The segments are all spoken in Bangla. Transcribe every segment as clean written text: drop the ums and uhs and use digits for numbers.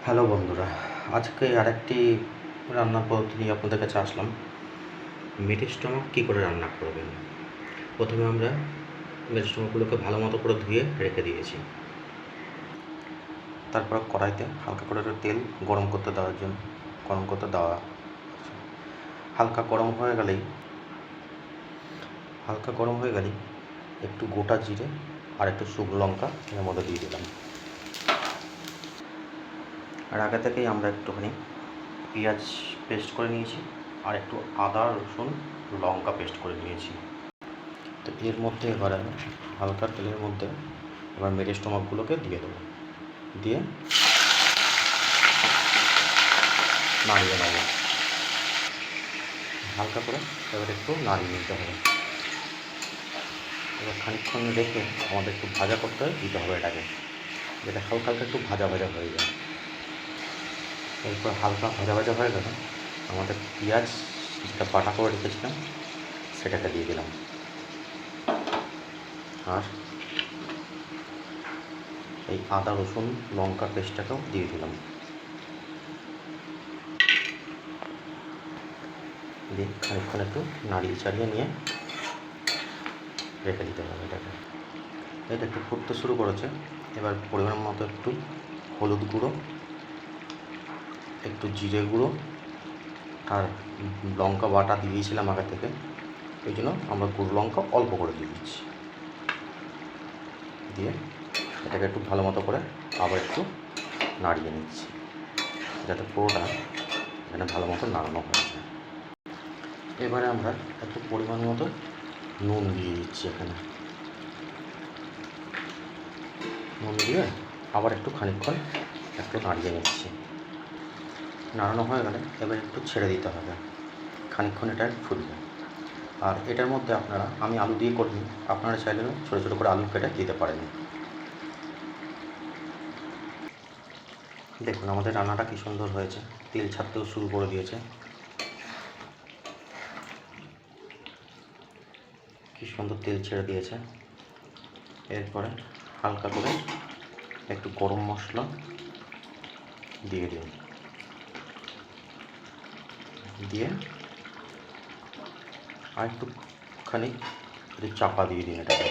হ্যালো বন্ধুরা, আজকে আরেকটি রান্নার পদ্ধতি নিয়ে আপনাদের কাছে আসলাম। মেথি স্টক কী করে রান্না করবেন। প্রথমে আমরা মেথি স্টকগুলোকে ভালো মতো করে ধুয়ে রেখে দিয়েছি। তারপর কড়াইতে হালকা করে একটু তেল গরম করতে দেওয়া হালকা গরম হয়ে গেলেই একটু গোটা জিরে আর একটু শুকনো লঙ্কা এর মধ্যে দিয়ে দিলাম। আর আগে থেকেই আমরা একটুখানি পেঁয়াজ পেস্ট করে নিয়েছি আর একটু আদা রসুন লঙ্কা পেস্ট করে নিয়েছি। তো এর মধ্যে এবার আমি হালকা তেলের মধ্যে এবার মেথি স্টকগুলোকে দিয়ে দেবো, দিয়ে নাড়িয়ে নেবো হালকা করে। এবার একটু নাড়িয়ে নিতে হবে। এবার খানিকক্ষণ রেখে আমাদের একটু ভাজা করতে দিতে হবে এটাকে, যেটা হালকা একটু ভাজা হয়ে যায়। এরপর হালকা ভাজা হয়ে গেলে আমাদের পেঁয়াজ যেটা বাটা করে রেখেছিলাম সেটাকে দিয়ে দিলাম, আর এই আদা রসুন লঙ্কা পেস্টটাকেও দিয়ে দিলাম। দিয়ে খানিকক্ষণ একটু নাড়িয়ে চাড়িয়ে নিয়ে রেখে দিতে হবে এটাকে। এটা একটু ফুটতে শুরু করেছে। এবার পরিমাণ মতো একটু হলুদ গুঁড়ো, একটু জিরে গুঁড়ো আর লঙ্কা বাটা দিয়েছিলাম আগে থেকে, ওই জন্য আমরা গুঁড়ো লঙ্কা অল্প করে দিয়ে দিচ্ছি। দিয়ে এটাকে একটু ভালো মতো করে আবার একটু নাড়িয়ে নিচ্ছি, যাতে পুরোটা এখানে ভালো মতো নাড়ানো হয়ে যায়। এবারে আমরা একটু পরিমাণ মতো নুন দিয়ে দিচ্ছি এখানে। নুন দিয়ে আবার একটু খানিকক্ষণ একটু নাড়িয়ে নিচ্ছি। নাড়ানো হয়ে গেলে এবার একটু ছেড়ে দিতে হবে, খানিকক্ষণ এটা ফুটবে। আর এটার মধ্যে আমি আলু দিয়ে করিনি, আপনারা চাইলে ছোটো ছোটো করে আলু কেটে দিতে পারেন। দেখুন আমাদের রান্নাটা কী সুন্দর হয়েছে, তেল ছাড়তেও শুরু করে দিয়েছে। কী সুন্দর তেল ছেড়ে দিয়েছে। এরপরে হালকা করে একটু গরম মশলা দিয়ে দিন, দিয়ে আর একটুখানি চাপা দিয়ে দিন এটাকে।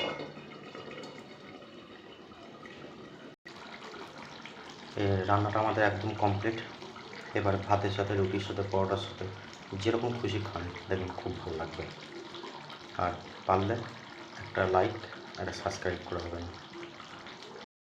রান্নাটা আমাদের একদম কমপ্লিট। এবার ভাতের সাথে, রুটির সাথে, পরোটার সাথে যেরকম খুশি খান, দেখুন খুব ভালো লাগবে। আর পারলে একটা লাইক একটা সাবস্ক্রাইব করে দেবেন।